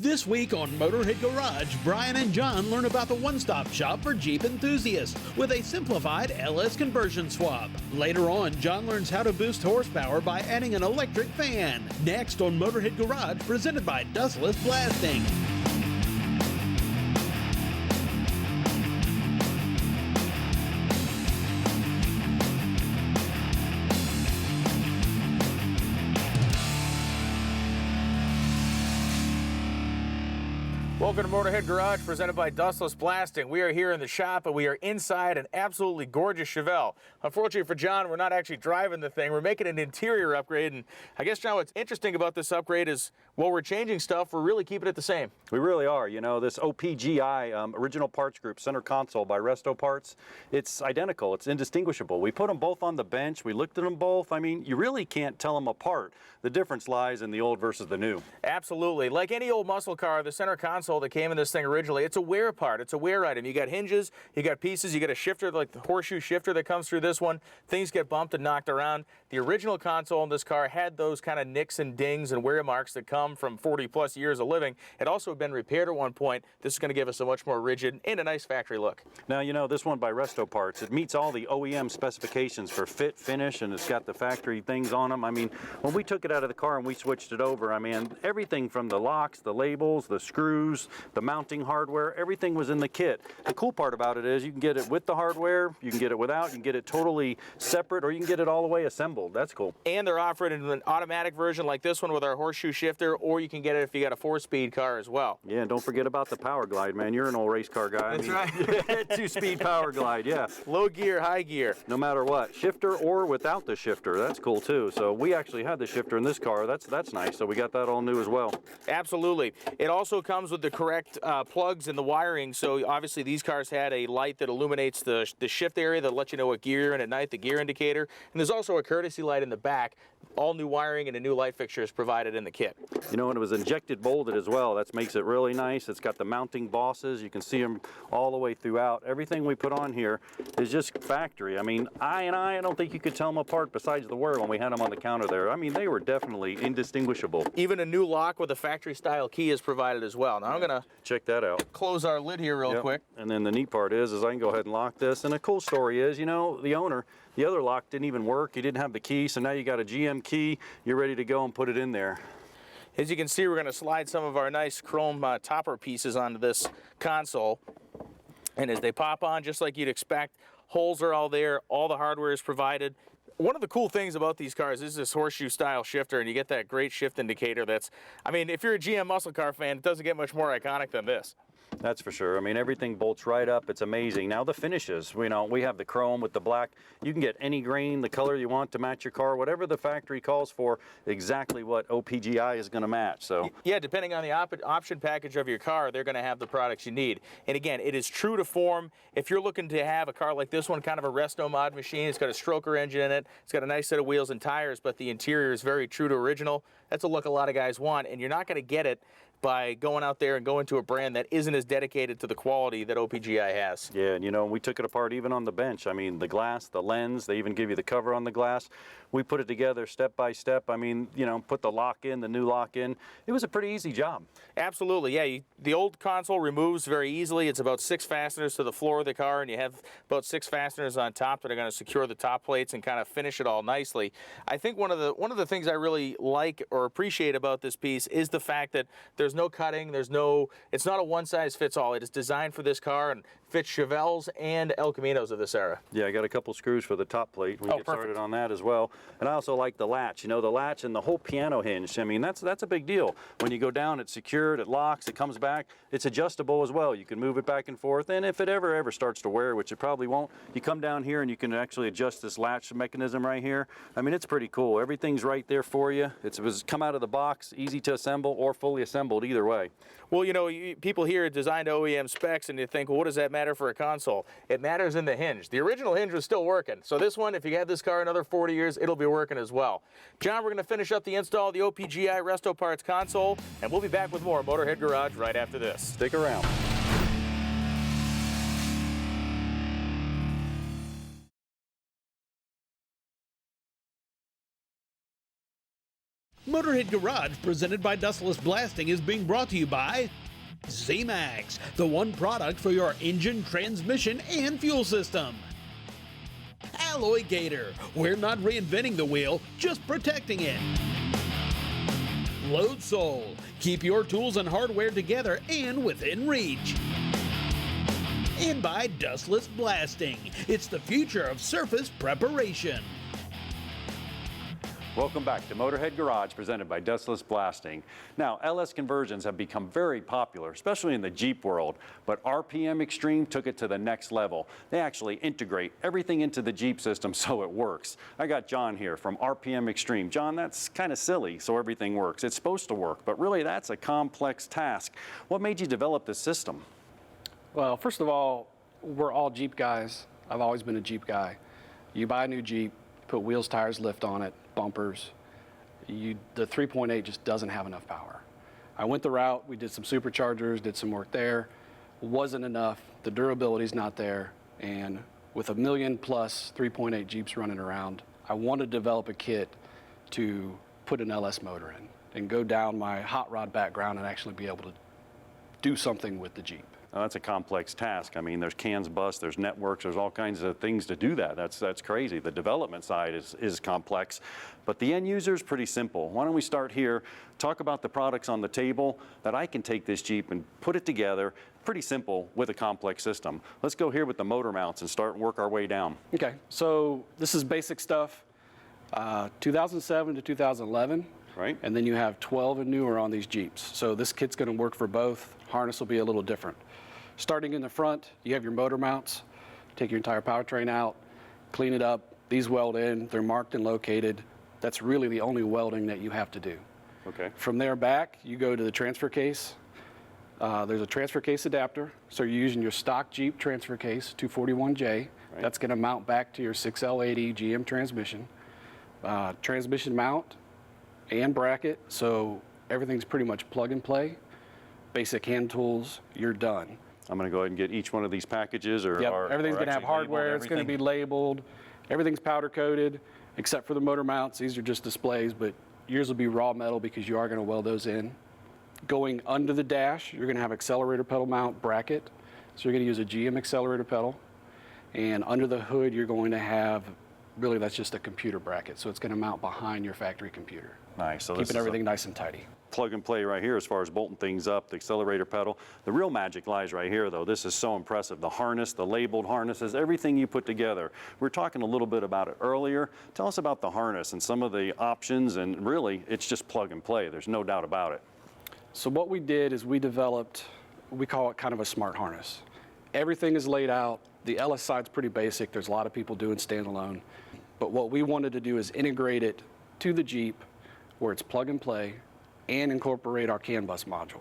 This week on Motorhead Garage, Brian and John learn about the one-stop shop for Jeep enthusiasts with a simplified LS conversion swap. Later on, John learns how to boost horsepower by adding an electric fan. Next on Motorhead Garage, presented by Dustless Blasting. Welcome to Motorhead Garage, presented by Dustless Blasting. We are here in the shop, and we are inside an absolutely gorgeous Chevelle. Unfortunately for John, we're not actually driving the thing. We're making an interior upgrade, and I guess, John, what's interesting about this upgrade is, while we're changing stuff, we're really keeping it the same. We really are. You know, this OPGI, Original Parts Group, Center Console by Resto Parts, it's identical. It's indistinguishable. We put them both on the bench. We looked at them both. I mean, you really can't tell them apart. The difference lies in the old versus the new. Absolutely. Like any old muscle car, the center console that came in this thing originally, it's a wear part. It's a wear item. You got hinges, you got pieces, you got a shifter like the horseshoe shifter that comes through this one. Things get bumped and knocked around. The original console in this car had those kind of nicks and dings and wear marks that come from 40 plus years of living. It also had been repaired at one point. This is going to give us a much more rigid and a nice factory look. Now, you know, this one by Resto Parts, it meets all the OEM specifications for fit, finish, and it's got the factory things on them. I mean, when we took it out of the car and we switched it over, I mean, everything from the locks, the labels, the screws, the mounting hardware, everything was in the kit. The cool part about it is you can get it with the hardware, you can get it without, you can get it totally separate, or you can get it all the way assembled. That's cool. And they're offering it in an automatic version like this one with our horseshoe shifter, or you can get it if you got a 4-speed car as well. Yeah, and don't forget about the power glide, man. You're an old race car guy. That's right. 2-speed power glide, yeah. Low gear, high gear. No matter what. Shifter or without the shifter. That's cool too. So we actually had the shifter in this car. That's nice. So we got that all new as well. Absolutely. It also comes with the correct plugs in the wiring. So obviously these cars had a light that illuminates the shift area that lets you know what gear you're in at night, the gear indicator. And there's also a courtesy light in the back. All new wiring and a new light fixture is provided in the kit. You know, and it was injected molded as well. That makes it really nice. It's got the mounting bosses. You can see them all the way throughout. Everything we put on here is just factory. I mean, I don't think you could tell them apart besides the wear when we had them on the counter there. I mean, they were definitely indistinguishable. Even a new lock with a factory style key is provided as well. Now I'm gonna check that out. Close our lid here real quick. And then the neat part is I can go ahead and lock this. And the cool story is, you know, the owner, the other lock didn't even work. He didn't have the key, so now you got a GM key. You're ready to go and put it in there. As you can see, we're going to slide some of our nice chrome topper pieces onto this console. And as they pop on, just like you'd expect, holes are all there. All the hardware is provided. One of the cool things about these cars is this horseshoe style shifter, and you get that great shift indicator that's, I mean, if you're a GM muscle car fan, it doesn't get much more iconic than this. That's for sure. I mean, everything bolts right up. It's amazing. Now the finishes, you know, we have the chrome with the black. You can get any grain, the color you want to match your car, whatever the factory calls for, exactly what OPGI is going to match. So yeah, depending on the option package of your car, they're going to have the products you need. And again, it is true to form. If you're looking to have a car like this one, kind of a resto mod machine, it's got a stroker engine in it, it's got a nice set of wheels and tires, but the interior is very true to original. That's a look a lot of guys want, and you're not going to get it by going out there and going to a brand that isn't as dedicated to the quality that OPGI has. Yeah, and you know, we took it apart even on the bench. I mean, the glass, the lens, they even give you the cover on the glass. We put it together step by step. I mean, you know, put the lock in, the new lock in. It was a pretty easy job. Absolutely, yeah. The old console removes very easily. It's about 6 fasteners to the floor of the car, and you have about 6 fasteners on top that are going to secure the top plates and kind of finish it all nicely. I think one of the things I really like or appreciate about this piece is the fact that there's no cutting, it's not a one-size-fits-all. It is designed for this car and fits Chevelles and El Caminos of this era. Yeah, I got a couple screws for the top plate. We get started on that as well. And I also like the latch, you know, the latch and the whole piano hinge. I mean, that's a big deal. When you go down, it's secured, it locks, it comes back. It's adjustable as well. You can move it back and forth, and if it ever starts to wear, which it probably won't, you come down here and you can actually adjust this latch mechanism right here. I mean, it's pretty cool. Everything's right there for you. It was come out of the box, easy to assemble or fully assembled, either way. Well, you know, people here designed OEM specs and you think, well, what does that matter for a console? It matters in the hinge. The original hinge was still working. So this one, if you have this car another 40 years, it'll be working as well. John, we're going to finish up the install of the OPGI Resto Parts console, and we'll be back with more Motorhead Garage right after this. Stick around. Motorhead Garage, presented by Dustless Blasting, is being brought to you by Z-Max, the one product for your engine, transmission, and fuel system. Alloy Gator, we're not reinventing the wheel, just protecting it. Load Sole, keep your tools and hardware together and within reach. And by Dustless Blasting, it's the future of surface preparation. Welcome back to Motorhead Garage, presented by Dustless Blasting. Now, LS conversions have become very popular, especially in the Jeep world, but RPM Extreme took it to the next level. They actually integrate everything into the Jeep system so it works. I got John here from RPM Extreme. John, that's kind of silly, so everything works. It's supposed to work, but really that's a complex task. What made you develop this system? Well, first of all, we're all Jeep guys. I've always been a Jeep guy. You buy a new Jeep, put wheels, tires, lift on it, bumpers. The 3.8 just doesn't have enough power. I went the route, we did some superchargers, did some work there. Wasn't enough, the durability's not there, and with 1 million plus 3.8 Jeeps running around, I wanted to develop a kit to put an LS motor in and go down my hot rod background and actually be able to do something with the Jeep. Now, that's a complex task. I mean, there's CANs bus, there's networks, there's all kinds of things to do that. That's crazy. The development side is complex, but the end user is pretty simple. Why don't we start here, talk about the products on the table that I can take this Jeep and put it together, pretty simple with a complex system. Let's go here with the motor mounts and start and work our way down. Okay, so this is basic stuff, 2007 to 2011. Right. And then you have 12 and newer on these Jeeps. So this kit's gonna work for both. Harness will be a little different. Starting in the front, you have your motor mounts. Take your entire powertrain out, clean it up. These weld in, they're marked and located. That's really the only welding that you have to do. Okay. From there back, you go to the transfer case. There's a transfer case adapter. So you're using your stock Jeep transfer case, 241J. Right. That's gonna mount back to your 6L80 GM transmission. Transmission mount and bracket, so everything's pretty much plug and play. Basic hand tools, you're done. I'm going to go ahead and get each one of these packages, Yep, everything's going to have hardware, it's going to be labeled, everything's powder coated, except for the motor mounts. These are just displays, but yours will be raw metal because you are going to weld those in. Going under the dash, you're going to have accelerator pedal mount bracket, so you're going to use a GM accelerator pedal. And under the hood, you're going to have, really that's just a computer bracket, so it's going to mount behind your factory computer. Nice. So keeping everything nice and tidy. Plug and play right here as far as bolting things up, the accelerator pedal. The real magic lies right here, though. This is so impressive. The harness, the labeled harnesses, everything you put together. We were talking a little bit about it earlier. Tell us about the harness and some of the options, and really, it's just plug and play. There's no doubt about it. So what we did is we developed, we call it kind of a smart harness. Everything is laid out. The LS side's pretty basic. There's a lot of people doing standalone. But what we wanted to do is integrate it to the Jeep where it's plug and play and incorporate our CAN bus module.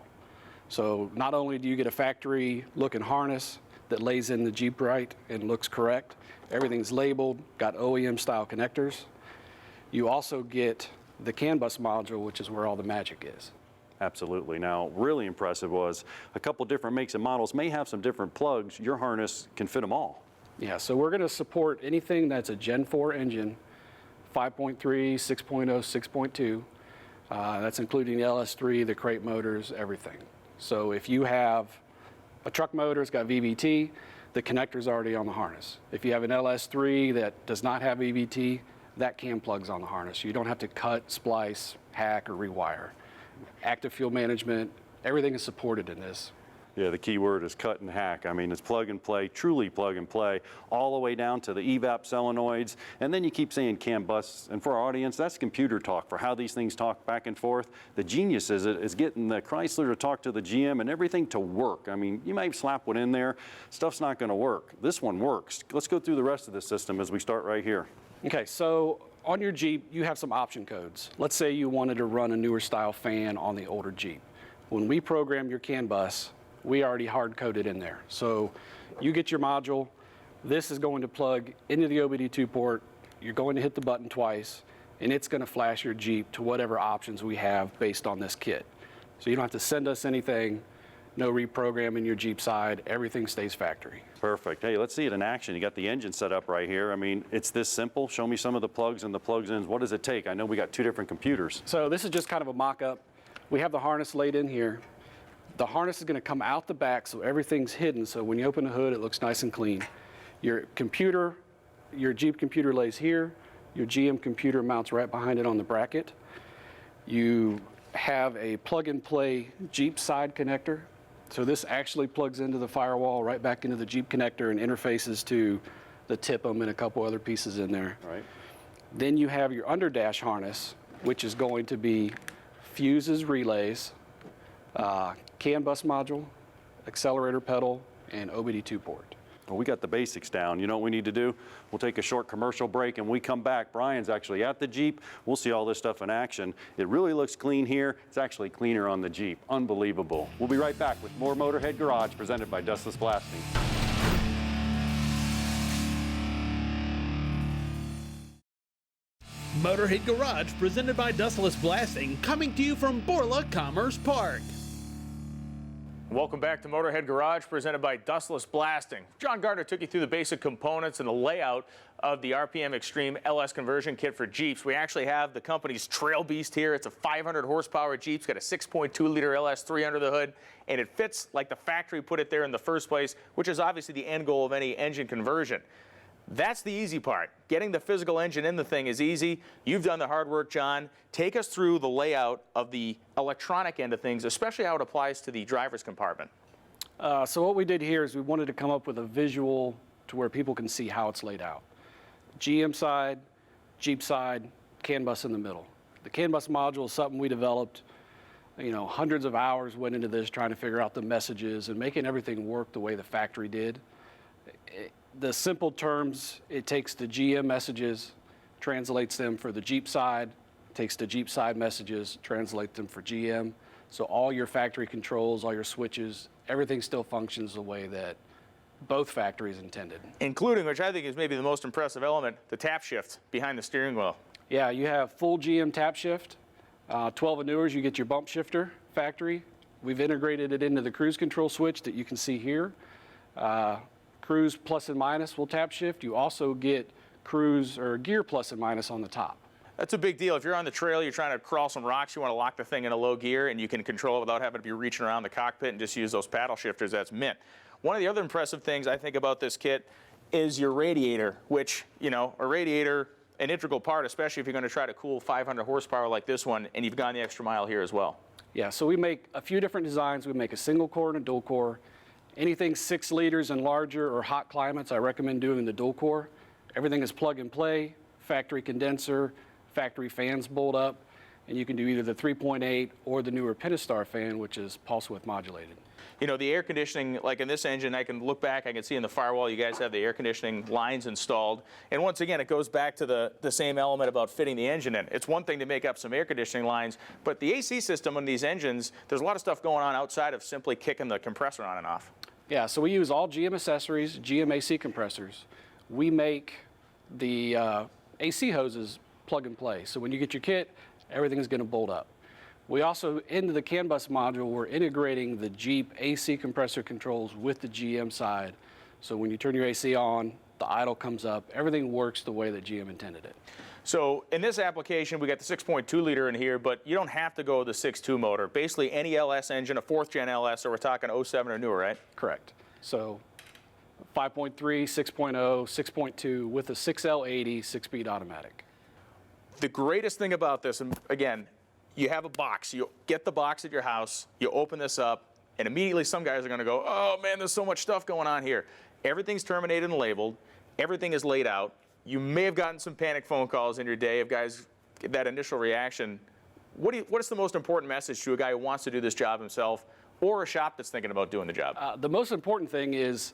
So not only do you get a factory looking harness that lays in the Jeep right and looks correct, everything's labeled, got OEM style connectors. You also get the CAN bus module, which is where all the magic is. Absolutely. Now, really impressive was a couple different makes and models may have some different plugs. Your harness can fit them all. Yeah, so we're going to support anything that's a Gen 4 engine, 5.3, 6.0, 6.2. That's including the LS3, the crate motors, everything. So if you have a truck motor, it's got VVT, the connector's already on the harness. If you have an LS3 that does not have VVT, that CAN plug's on the harness. You don't have to cut, splice, hack, or rewire. Active fuel management, everything is supported in this. Yeah, the key word is cut and hack. I mean, it's plug and play, truly plug and play, all the way down to the evap solenoids. And then you keep saying CAN bus. And for our audience, that's computer talk for how these things talk back and forth. The genius is getting the Chrysler to talk to the GM and everything to work. I mean, you might slap one in there. Stuff's not going to work. This one works. Let's go through the rest of the system as we start right here. Okay, so on your Jeep, you have some option codes. Let's say you wanted to run a newer style fan on the older Jeep. When we program your CAN bus, we already hard-coded in there. So you get your module. This is going to plug into the OBD2 port. You're going to hit the button twice, and it's going to flash your Jeep to whatever options we have based on this kit. So you don't have to send us anything. no reprogramming your Jeep side. Everything stays factory. Perfect. Hey, let's see it in action. You got the engine set up right here. I mean, it's this simple. Show me some of the plugs and the plugs-ins. What does it take? I know we got 2 different computers. So this is just kind of a mock-up. We have the harness laid in here. The harness is going to come out the back, so everything's hidden. So when you open the hood, it looks nice and clean. Your computer, your Jeep computer lays here. Your GM computer mounts right behind it on the bracket. You have a plug-and-play Jeep side connector. So this actually plugs into the firewall, right back into the Jeep connector, and interfaces to the TIPM and a couple other pieces in there. Right. Then you have your underdash harness, which is going to be fuses, relays, CAN bus module, accelerator pedal, and OBD2 port. Well, we got the basics down. You know what we need to do? We'll take a short commercial break, and when we come back, Brian's actually at the Jeep. We'll see all this stuff in action. It really looks clean here. It's actually cleaner on the Jeep. Unbelievable. We'll be right back with more Motorhead Garage presented by Dustless Blasting. Motorhead Garage presented by Dustless Blasting, coming to you from Borla Commerce Park. Welcome back to Motorhead Garage, presented by Dustless Blasting. John Gardner took you through the basic components and the layout of the RPM Extreme LS conversion kit for Jeeps. We actually have the company's Trail Beast here. It's a 500 horsepower Jeep. It's got a 6.2 liter LS3 under the hood, and it fits like the factory put it there in the first place, which is obviously the end goal of any engine conversion. That's the easy part. Getting the physical engine in the thing is easy. You've done the hard work, John. Take us through the layout of the electronic end of things, especially how it applies to the driver's compartment. So what we did here is we wanted to come up with a visual to where people can see how it's laid out. GM side, Jeep side, CAN bus in the middle. The CAN bus module is something we developed. You know, hundreds of hours went into this trying to figure out the messages and making everything work the way the factory did. The simple terms, it takes the GM messages, translates them for the Jeep side, takes the Jeep side messages, translates them for GM. So all your factory controls, all your switches, everything still functions the way that both factories intended. Including, which I think is maybe the most impressive element, the tap shift behind the steering wheel. Yeah, you have full GM tap shift. 12 and newers, you get your bump shifter factory. We've integrated it into the cruise control switch that you can see here. Cruise plus and minus will tap shift. You also get cruise or gear plus and minus on the top. That's a big deal. If you're on the trail, you're trying to crawl some rocks, you want to lock the thing in a low gear, and you can control it without having to be reaching around the cockpit and just use those paddle shifters. That's mint. One of the other impressive things I think about this kit is your radiator, which, you know, a radiator, an integral part, especially if you're going to try to cool 500 horsepower like this one, and you've gone the extra mile here as well. Yeah, so we make a few different designs. We make a single core and a dual core. Anything 6 liters and larger or hot climates, I recommend doing the dual core. Everything is plug and play, factory condenser, factory fans bolt up, and you can do either the 3.8 or the newer Pentastar fan, which is pulse width modulated. You know, the air conditioning, like in this engine, I can look back, I can see in the firewall you guys have the air conditioning lines installed. And once again, it goes back to the same element about fitting the engine in. It's one thing to make up some air conditioning lines, but the AC system on these engines, there's a lot of stuff going on outside of simply kicking the compressor on and off. Yeah, so we use all GM accessories, GM AC compressors. We make the AC hoses plug and play. So when you get your kit, everything is going to bolt up. We also, into the CAN bus module, we're integrating the Jeep AC compressor controls with the GM side. So when you turn your AC on, the idle comes up. Everything works the way that GM intended it. So in this application, we got the 6.2 liter in here, but you don't have to go with the 6.2 motor. Basically, any LS engine, a 4th gen LS, so we're talking 07 or newer, right? Correct. So 5.3, 6.0, 6.2 with a 6L80 6-speed automatic. The greatest thing about this, and again, you have a box. You get the box at your house, you open this up, and immediately some guys are going to go, oh man, there's so much stuff going on here. Everything's terminated and labeled. Everything is laid out. You may have gotten some panic phone calls in your day of guys, that initial reaction. What is the most important message to a guy who wants to do this job himself or a shop that's thinking about doing the job? The most important thing is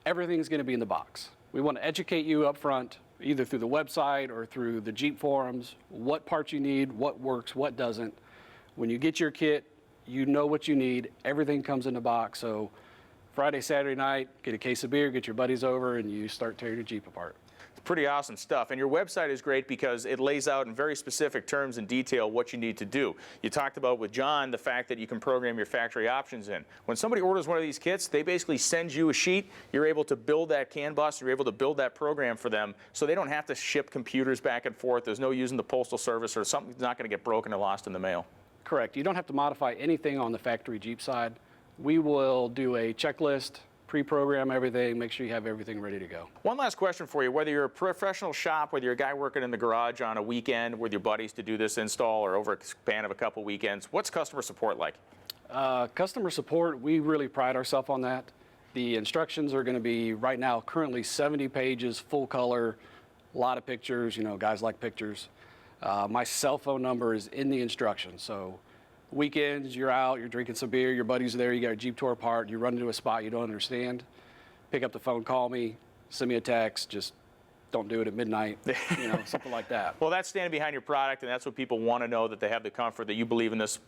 everything's going to be in the box. We want to educate you up front, either through the website or through the Jeep forums, what parts you need, what works, what doesn't. When you get your kit, you know what you need. Everything comes in the box. So Friday, Saturday night, get a case of beer, get your buddies over, and you start tearing your Jeep apart. Pretty awesome stuff. And your website is great because it lays out in very specific terms and detail what you need to do. You talked about with John the fact that you can program your factory options in. When somebody orders one of these kits, they basically send you a sheet. You're able to build that CAN bus. You're able to build that program for them so they don't have to ship computers back and forth. There's no using the postal service or something's not going to get broken or lost in the mail. Correct. You don't have to modify anything on the factory Jeep side. We will do a checklist, pre-program everything, make sure you have everything ready to go. One last question for you. Whether you're a professional shop, whether you're a guy working in the garage on a weekend with your buddies to do this install or over a span of a couple weekends, what's customer support like? Customer support, we really pride ourselves on that. The instructions are going to be, right now, currently 70 pages, full color, a lot of pictures. You know, guys like pictures. My cell phone number is in the instructions. So weekends, you're out, you're drinking some beer, your buddies are there, you got a Jeep tore apart, you run into a spot you don't understand, pick up the phone, call me, send me a text, just don't do it at midnight, you know, something like that. Well, that's standing behind your product, and that's what people want to know, that they have the comfort, that you believe in this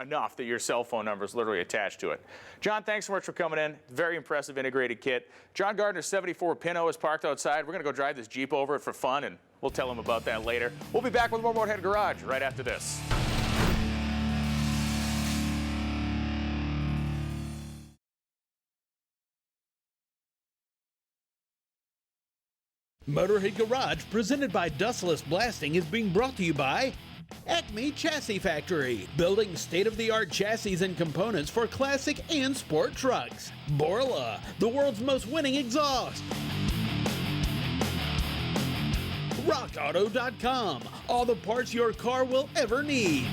enough that your cell phone number is literally attached to it. John, thanks so much for coming in. Very impressive integrated kit. John Gardner's 74 Pinto is parked outside. We're going to go drive this Jeep over it for fun, and we'll tell him about that later. We'll be back with more Motorhead Garage right after this. Motorhead Garage, presented by Dustless Blasting, is being brought to you by Acme Chassis Factory, building state-of-the-art chassis and components for classic and sport trucks. Borla, the world's most winning exhaust. RockAuto.com, all the parts your car will ever need.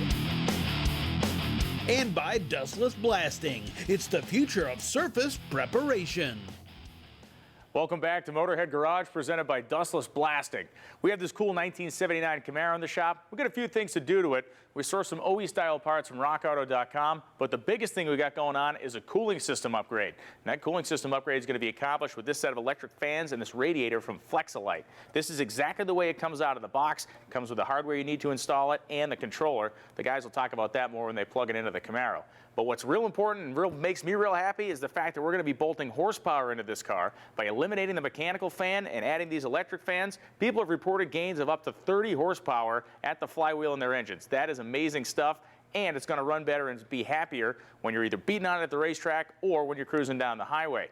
And by Dustless Blasting, it's the future of surface preparation. Welcome back to Motorhead Garage, presented by Dustless Blasting. We have this cool 1979 Camaro in the shop. We've got a few things to do to it. We source some OE-style parts from RockAuto.com, but the biggest thing we got going on is a cooling system upgrade. And that cooling system upgrade is going to be accomplished with this set of electric fans and this radiator from Flexolite. This is exactly the way it comes out of the box. It comes with the hardware you need to install it and the controller. The guys will talk about that more when they plug it into the Camaro. But what's real important and makes me real happy is the fact that we're going to be bolting horsepower into this car. By eliminating the mechanical fan and adding these electric fans, people have reported gains of up to 30 horsepower at the flywheel in their engines. That is amazing stuff, and it's going to run better and be happier when you're either beating on it at the racetrack or when you're cruising down the highway.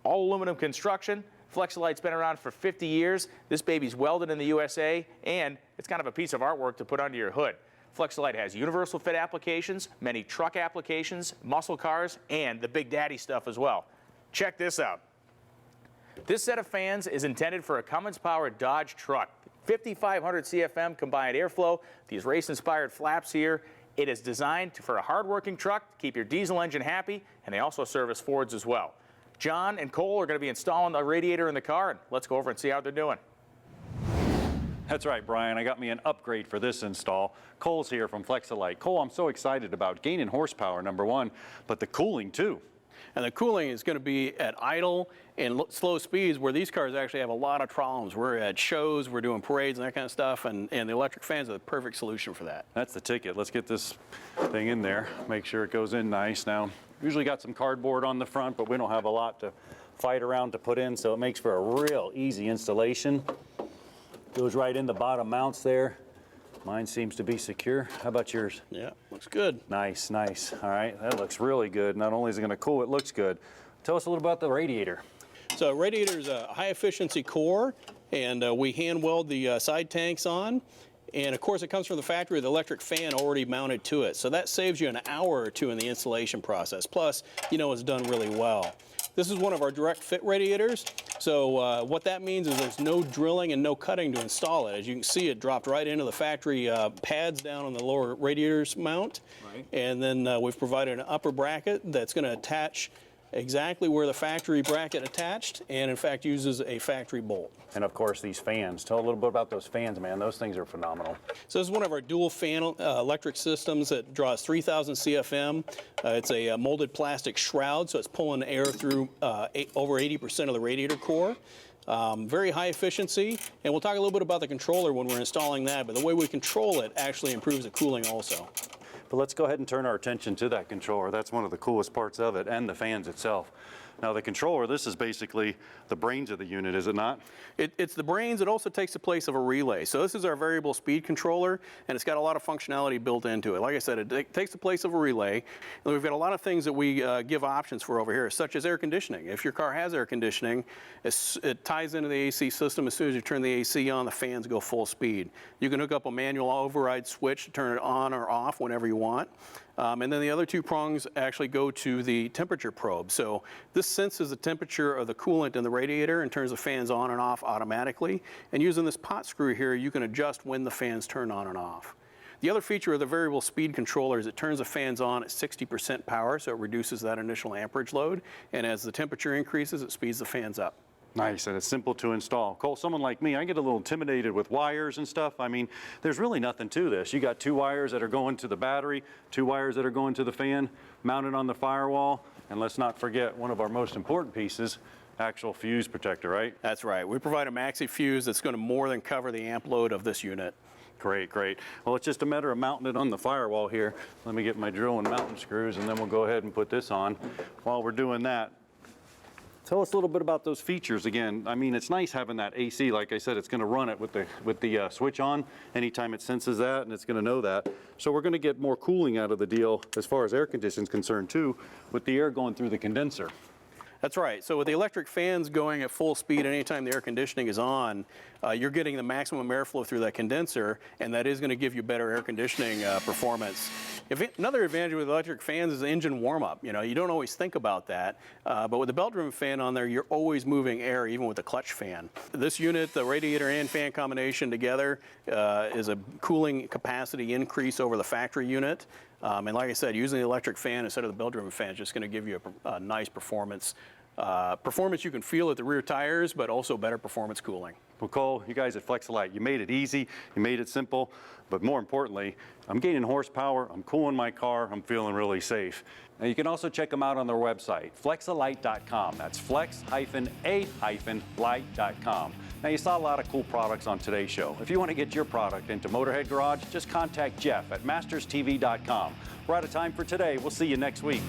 All aluminum construction. Flexolite's been around for 50 years. This baby's welded in the USA, and it's kind of a piece of artwork to put under your hood. Flexolite has universal fit applications, many truck applications, muscle cars, and the Big Daddy stuff as well. Check this out. This set of fans is intended for a Cummins-powered Dodge truck. 5,500 CFM combined airflow, these race-inspired flaps here. It is designed for a hard-working truck to keep your diesel engine happy, and they also service Fords as well. John and Cole are going to be installing the radiator in the car, and let's go over and see how they're doing. That's right, Brian. I got me an upgrade for this install. Cole's here from Flexolite. Cole, I'm so excited about gaining horsepower, number one, but the cooling too. And the cooling is going to be at idle and slow speeds, where these cars actually have a lot of problems. We're at shows, we're doing parades and that kind of stuff, and the electric fans are the perfect solution for that. That's the ticket. Let's get this thing in there, make sure it goes in nice. Now, usually got some cardboard on the front, but we don't have a lot to fight around to put in, so it makes for a real easy installation. Goes right in the bottom mounts there. Mine seems to be secure. How about yours? Yeah, looks good. Nice, nice. All right, that looks really good. Not only is it going to cool, it looks good. Tell us a little about the radiator. So radiator is a high efficiency core, and we hand weld the side tanks on. And of course it comes from the factory with the electric fan already mounted to it. So that saves you an hour or two in the installation process. Plus, you know, it's done really well. This is one of our direct fit radiators. So what that means is there's no drilling and no cutting to install it. As you can see, it dropped right into the factory pads down on the lower radiators mount. Right. And then we've provided an upper bracket that's going to attach exactly where the factory bracket attached, and in fact uses a factory bolt. And of course these fans. Tell a little bit about those fans, man. Those things are phenomenal. So this is one of our dual fan electric systems that draws 3,000 CFM. It's a molded plastic shroud, so it's pulling air through over 80% of the radiator core. Very high efficiency, and we'll talk a little bit about the controller when we're installing that, but the way we control it actually improves the cooling also. But let's go ahead and turn our attention to that controller. That's one of the coolest parts of it, and the fans itself. Now the controller, this is basically the brains of the unit, is it not? It's the brains. It also takes the place of a relay. So this is our variable speed controller, and it's got a lot of functionality built into it. Like I said, it takes the place of a relay. And we've got a lot of things that we give options for over here, such as air conditioning. If your car has air conditioning, it ties into the AC system. As soon as you turn the AC on, the fans go full speed. You can hook up a manual override switch to turn it on or off whenever you want. And then the other two prongs actually go to the temperature probe. So this senses the temperature of the coolant in the radiator and turns the fans on and off automatically. And using this pot screw here, you can adjust when the fans turn on and off. The other feature of the variable speed controller is it turns the fans on at 60% power, so it reduces that initial amperage load. And as the temperature increases, it speeds the fans up. Nice, and it's simple to install. Cole, someone like me, I get a little intimidated with wires and stuff. I mean, there's really nothing to this. You got 2 wires that are going to the battery, 2 wires that are going to the fan, mounted on the firewall, and let's not forget one of our most important pieces, actual fuse protector, right? That's right. We provide a maxi fuse that's going to more than cover the amp load of this unit. Great, great. Well, it's just a matter of mounting it on the firewall here. Let me get my drill and mounting screws, and then we'll go ahead and put this on. While we're doing that, tell us a little bit about those features again. I mean, it's nice having that AC. Like I said, it's going to run it with the switch on anytime it senses that, and it's going to know that. So we're going to get more cooling out of the deal as far as air conditioning is concerned too, with the air going through the condenser. That's right. So with the electric fans going at full speed anytime the air conditioning is on, you're getting the maximum airflow through that condenser, and that is going to give you better air conditioning performance. Another advantage with electric fans is the engine warm-up. You know, you don't always think about that, but with the belt-driven fan on there, you're always moving air, even with the clutch fan. This unit, the radiator and fan combination together, is a cooling capacity increase over the factory unit. And like I said, using the electric fan instead of the belt-driven fan is just going to give you a nice performance. Performance you can feel at the rear tires, but also better performance cooling. Well, Cole, you guys at Flex-A-Lite, you made it easy, you made it simple, but more importantly, I'm gaining horsepower, I'm cooling my car, I'm feeling really safe. Now you can also check them out on their website, flexalite.com. That's flex-a-lite.com. Now you saw a lot of cool products on today's show. If you want to get your product into Motorhead Garage, just contact Jeff at masterstv.com. We're out of time for today. We'll see you next week.